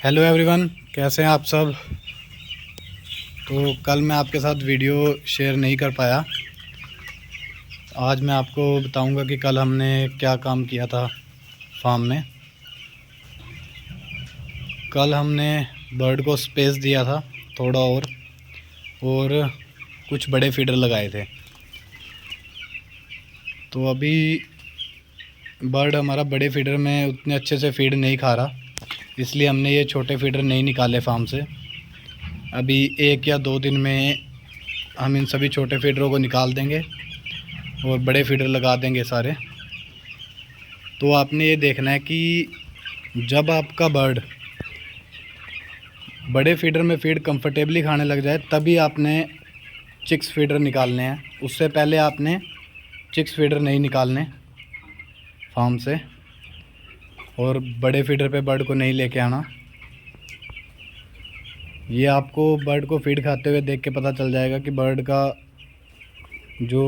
Hello everyone, कैसे हैं आप सब। तो कल मैं आपके साथ वीडियो शेयर नहीं कर पाया। आज मैं आपको बताऊंगा कि कल हमने क्या काम किया था फार्म में। कल हमने बर्ड को स्पेस दिया था थोड़ा और कुछ बड़े फीडर लगाए थे। तो अभी बर्ड हमारा बड़े फीडर में उतने अच्छे से फीड नहीं खा रहा, इसलिए हमने ये छोटे फीडर नहीं निकाले फार्म से। अभी 1 या 2 दिन में हम इन सभी छोटे फीडरों को निकाल देंगे और बड़े फीडर लगा देंगे सारे। तो आपने ये देखना है कि जब आपका बर्ड बड़े फीडर में फीड कंफर्टेबली खाने लग जाए तभी आपने चिक्स फीडर निकालने हैं। उससे पहले आपने चिक्स फीडर नहीं निकालने फार्म से, और बड़े फीडर पे बर्ड को नहीं लेके आना। ये आपको बर्ड को फीड खाते हुए देख के पता चल जाएगा कि बर्ड का जो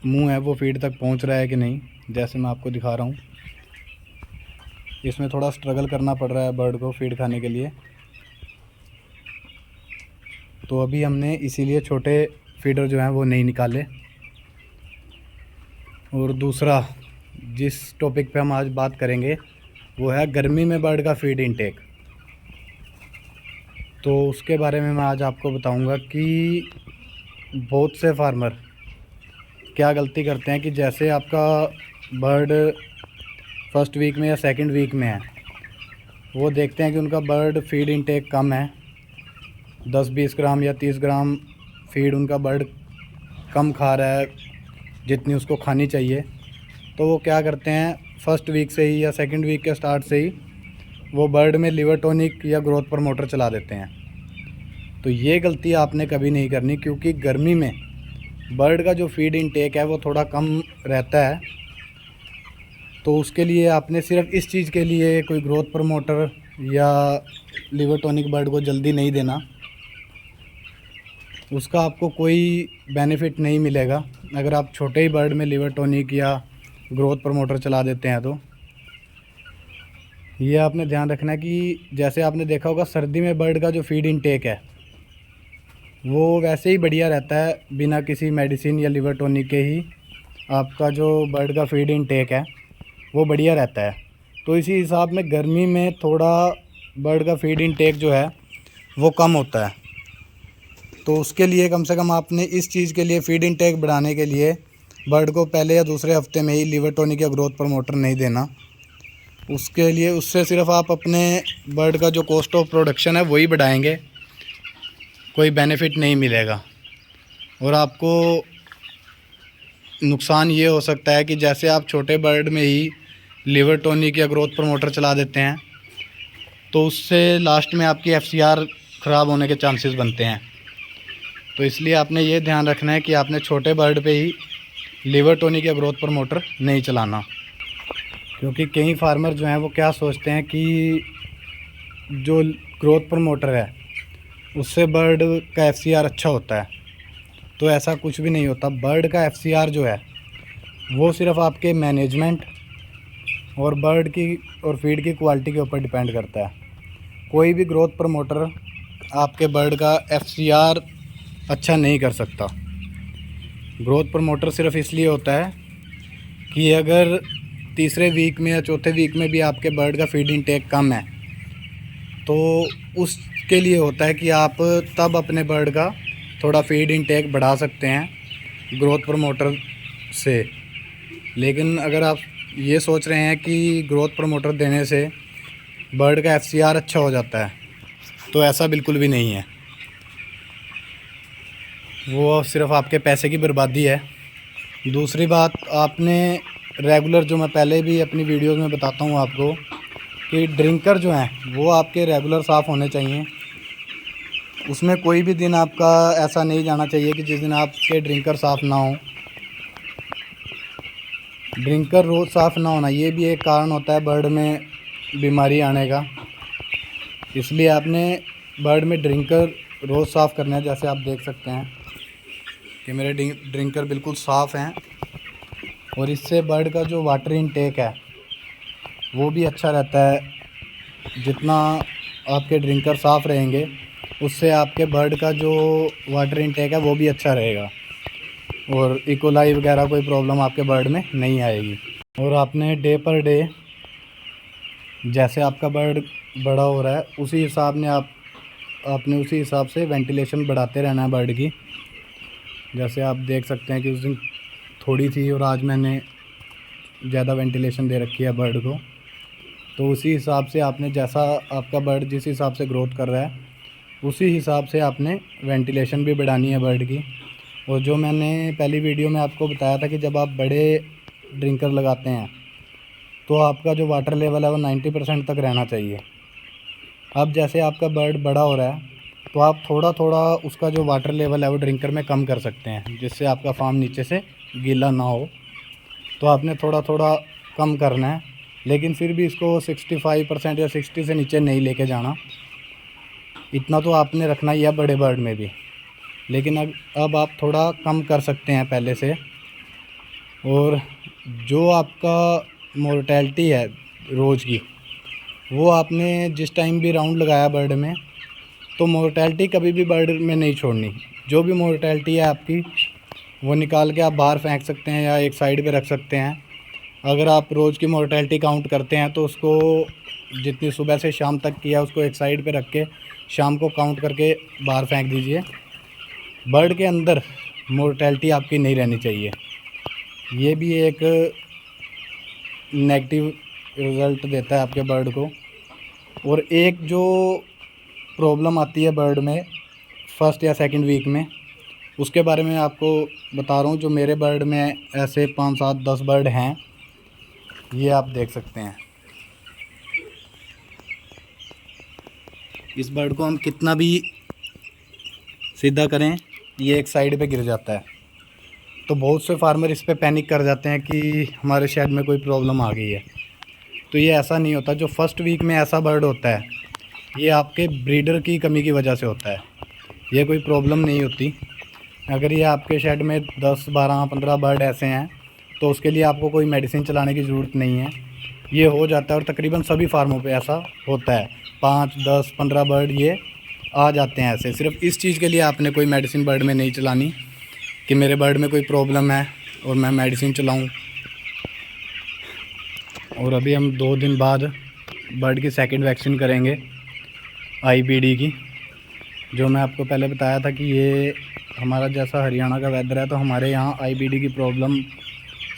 मुंह है वो फीड तक पहुंच रहा है कि नहीं। जैसे मैं आपको दिखा रहा हूँ, इसमें थोड़ा स्ट्रगल करना पड़ रहा है बर्ड को फीड खाने के लिए। तो अभी हमने इसीलिए छोटे फीडर जो हैं वो नहीं निकाले। और दूसरा जिस टॉपिक पे हम आज बात करेंगे वो है गर्मी में बर्ड का फीड इनटेक। तो उसके बारे में मैं आज आपको बताऊंगा कि बहुत से फार्मर क्या गलती करते हैं कि जैसे आपका बर्ड फर्स्ट वीक में या सेकंड वीक में है, वो देखते हैं कि उनका बर्ड फीड इनटेक कम है, 10-20 ग्राम या 30 ग्राम फीड उनका बर्ड कम खा रहा है जितनी उसको खानी चाहिए। तो वो क्या करते हैं, फर्स्ट वीक से ही या सेकंड वीक के स्टार्ट से ही वो बर्ड में लिवर टॉनिक या ग्रोथ प्रमोटर चला देते हैं। तो ये गलती आपने कभी नहीं करनी, क्योंकि गर्मी में बर्ड का जो फीड इनटेक है वो थोड़ा कम रहता है। तो उसके लिए आपने सिर्फ इस चीज़ के लिए कोई ग्रोथ प्रमोटर या लिवर टॉनिक बर्ड को जल्दी नहीं देना, उसका आपको कोई बेनिफिट नहीं मिलेगा अगर आप छोटे ही बर्ड में लिवर टॉनिक या ग्रोथ प्रमोटर चला देते हैं। तो ये आपने ध्यान रखना है कि जैसे आपने देखा होगा सर्दी में बर्ड का जो फीड इनटेक है वो वैसे ही बढ़िया रहता है, बिना किसी मेडिसिन या लिवर टॉनिक के ही आपका जो बर्ड का फीड इनटेक है वो बढ़िया रहता है। तो इसी हिसाब में गर्मी में थोड़ा बर्ड का फीड इनटेक जो है वो कम होता है। तो उसके लिए कम से कम आपने इस चीज़ के लिए फीड इनटेक बढ़ाने के लिए बर्ड को पहले या दूसरे हफ्ते में ही लिवर टॉनिक या ग्रोथ प्रमोटर नहीं देना। उसके लिए उससे सिर्फ आप अपने बर्ड का जो कॉस्ट ऑफ प्रोडक्शन है वही बढ़ाएंगे, कोई बेनिफिट नहीं मिलेगा। और आपको नुकसान ये हो सकता है कि जैसे आप छोटे बर्ड में ही लिवर टॉनिक या ग्रोथ प्रमोटर चला देते हैं तो उससे लास्ट में आपकी एफसीआर ख़राब होने के चांसेस बनते हैं। तो इसलिए आपने ये ध्यान रखना है कि आपने छोटे बर्ड पे ही लिवर टॉनिक या ग्रोथ प्रमोटर नहीं चलाना। क्योंकि कई फार्मर जो हैं वो क्या सोचते हैं कि जो ग्रोथ प्रमोटर है उससे बर्ड का एफसीआर अच्छा होता है। तो ऐसा कुछ भी नहीं होता। बर्ड का एफसीआर जो है वो सिर्फ आपके मैनेजमेंट और बर्ड की और फीड की क्वालिटी के ऊपर डिपेंड करता है। कोई भी ग्रोथ प्रमोटर आपके बर्ड का एफसीआर अच्छा नहीं कर सकता। ग्रोथ प्रमोटर सिर्फ इसलिए होता है कि अगर तीसरे वीक में या चौथे वीक में भी आपके बर्ड का फीड इनटेक कम है तो उसके लिए होता है कि आप तब अपने बर्ड का थोड़ा फीड इनटेक बढ़ा सकते हैं ग्रोथ प्रमोटर से। लेकिन अगर आप ये सोच रहे हैं कि ग्रोथ प्रमोटर देने से बर्ड का एफसीआर अच्छा हो जाता है, तो ऐसा बिल्कुल भी नहीं है। वो सिर्फ आपके पैसे की बर्बादी है। दूसरी बात, आपने रेगुलर, जो मैं पहले भी अपनी वीडियोस में बताता हूँ आपको, कि ड्रिंकर जो हैं वो आपके रेगुलर साफ़ होने चाहिए। उसमें कोई भी दिन आपका ऐसा नहीं जाना चाहिए कि जिस दिन आपके ड्रिंकर साफ़ ना हो। ड्रिंकर रोज़ साफ़ ना होना ये भी एक कारण होता है बर्ड में बीमारी आने का। इसलिए आपने बर्ड में ड्रिंकर रोज़ साफ़ करना है। जैसे आप देख सकते हैं कि मेरे ड्रिंकर बिल्कुल साफ़ हैं, और इससे बर्ड का जो वाटर इनटेक है वो भी अच्छा रहता है जितना आपके ड्रिंकर साफ़ रहेंगे उससे आपके बर्ड का जो वाटर इनटेक है वो भी अच्छा रहेगा और इकोलाई वगैरह कोई प्रॉब्लम आपके बर्ड में नहीं आएगी। और आपने डे पर डे जैसे आपका बर्ड बड़ा हो रहा है उसी हिसाब में आपने उसी हिसाब से वेंटिलेशन बढ़ाते रहना है बर्ड की। जैसे आप देख सकते हैं कि उस दिन थोड़ी थी और आज मैंने ज़्यादा वेंटिलेशन दे रखी है बर्ड को। तो उसी हिसाब से आपने, जैसा आपका बर्ड जिस हिसाब से ग्रोथ कर रहा है उसी हिसाब से आपने वेंटिलेशन भी बढ़ानी है बर्ड की। और जो मैंने पहली वीडियो में आपको बताया था कि जब आप बड़े ड्रिंकर लगाते हैं तो आपका जो वाटर लेवल है वो 90% तक रहना चाहिए। अब जैसे आपका बर्ड बड़ा हो रहा है तो आप थोड़ा थोड़ा उसका जो वाटर लेवल है वो ड्रिंकर में कम कर सकते हैं, जिससे आपका फार्म नीचे से गीला ना हो। तो आपने थोड़ा थोड़ा कम करना है, लेकिन फिर भी इसको 65% या 60 से नीचे नहीं लेके जाना। इतना तो आपने रखना ही है बड़े बर्ड में भी, लेकिन अब आप थोड़ा कम कर सकते हैं पहले से। और जो आपका मोर्टेलिटी है रोज़ की, वो आपने जिस टाइम भी राउंड लगाया बर्ड में तो मोर्टेलिटी कभी भी बर्ड में नहीं छोड़नी। जो भी मोर्टेलिटी है आपकी वो निकाल के आप बाहर फेंक सकते हैं या एक साइड पे रख सकते हैं। अगर आप रोज़ की मोर्टेलिटी काउंट करते हैं तो उसको जितनी सुबह से शाम तक किया उसको एक साइड पे रख के शाम को काउंट करके बाहर फेंक दीजिए। बर्ड के अंदर मोर्टेलिटी आपकी नहीं रहनी चाहिए। ये भी एक नेगेटिव रिज़ल्ट देता है आपके बर्ड को। और एक जो प्रॉब्लम आती है बर्ड में फर्स्ट या सेकंड वीक में, उसके बारे में आपको बता रहा हूँ। जो मेरे बर्ड में ऐसे 5, 7, 10 बर्ड हैं, ये आप देख सकते हैं। इस बर्ड को हम कितना भी सीधा करें ये एक साइड पे गिर जाता है। तो बहुत से फार्मर इस पे पैनिक कर जाते हैं कि हमारे शेड में कोई प्रॉब्लम आ गई है। तो ये ऐसा नहीं होता। जो फर्स्ट वीक में ऐसा बर्ड होता है ये आपके ब्रीडर की कमी की वजह से होता है, ये कोई प्रॉब्लम नहीं होती। अगर ये आपके शेड में 10, 12, 15 बर्ड ऐसे हैं तो उसके लिए आपको कोई मेडिसिन चलाने की ज़रूरत नहीं है, ये हो जाता है। और तकरीबन सभी फार्मों पे ऐसा होता है, 5, 10, 15 बर्ड ये आ जाते हैं ऐसे। सिर्फ इस चीज़ के लिए आपने कोई मेडिसिन बर्ड में नहीं चलानी कि मेरे बर्ड में कोई प्रॉब्लम है और मैं मेडिसिन चलाऊं। और अभी हम 2 दिन बाद बर्ड की सेकंड वैक्सीन करेंगे IBD की। जो मैं आपको पहले बताया था कि ये हमारा जैसा हरियाणा का वेदर है तो हमारे यहाँ IBD की प्रॉब्लम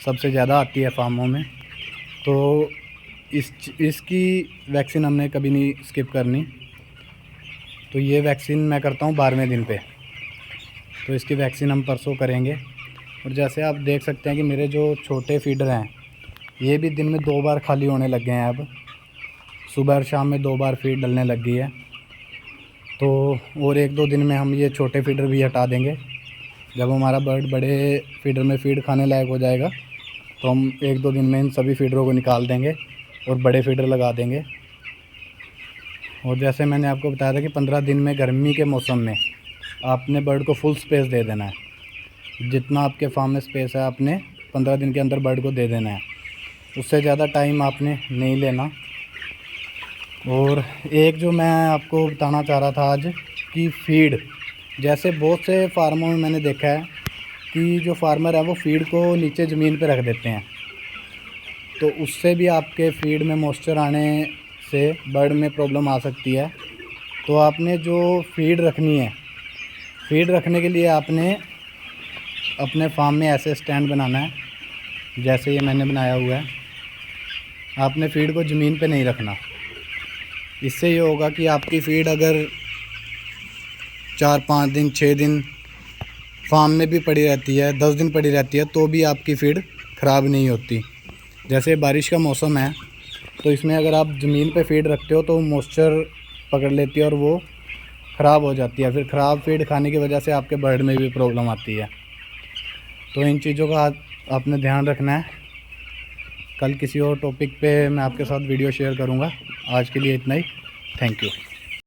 सबसे ज़्यादा आती है फार्मों में। तो इसकी वैक्सीन हमने कभी नहीं स्किप करनी। तो ये वैक्सीन मैं करता हूँ 12वें दिन पे, तो इसकी वैक्सीन हम परसों करेंगे। और जैसे आप देख सकते हैं कि मेरे जो छोटे फीडर हैं ये भी दिन में 2 बार खाली होने लग गए हैं। अब सुबह और शाम में 2 बार फीड डलने लग गई है। तो और 1-2 दिन में हम ये छोटे फीडर भी हटा देंगे। जब हमारा बर्ड बड़े फीडर में फीड खाने लायक हो जाएगा तो हम 1-2 दिन में इन सभी फीडरों को निकाल देंगे और बड़े फीडर लगा देंगे। और जैसे मैंने आपको बताया था कि 15 दिन में गर्मी के मौसम में आपने बर्ड को फुल स्पेस दे देना है। जितना आपके फार्म में स्पेस है आपने 15 दिन के अंदर बर्ड को दे देना है, उससे ज़्यादा टाइम आपने नहीं लेना। और एक जो मैं आपको बताना चाह रहा था आज कि फीड, जैसे बहुत से फार्मों में मैंने देखा है कि जो फार्मर है वो फीड को नीचे ज़मीन पे रख देते हैं, तो उससे भी आपके फीड में मॉइस्चर आने से बर्ड में प्रॉब्लम आ सकती है। तो आपने जो फीड रखनी है, फीड रखने के लिए आपने अपने फार्म में ऐसे स्टैंड बनाना है जैसे ये मैंने बनाया हुआ है। आपने फीड को ज़मीन पे नहीं रखना। इससे ये होगा कि आपकी फीड अगर 4, 5 दिन, 6 दिन फार्म में भी पड़ी रहती है, 10 दिन पड़ी रहती है, तो भी आपकी फीड ख़राब नहीं होती। जैसे बारिश का मौसम है तो इसमें अगर आप ज़मीन पे फीड रखते हो तो मॉइस्चर पकड़ लेती है और वो ख़राब हो जाती है। फिर ख़राब फीड खाने की वजह से आपके बर्ड में भी प्रॉब्लम आती है। तो इन चीज़ों का आपने ध्यान रखना है। कल किसी और टॉपिक पे मैं आपके साथ वीडियो शेयर करूँगा। आज के लिए इतना ही। Thank you.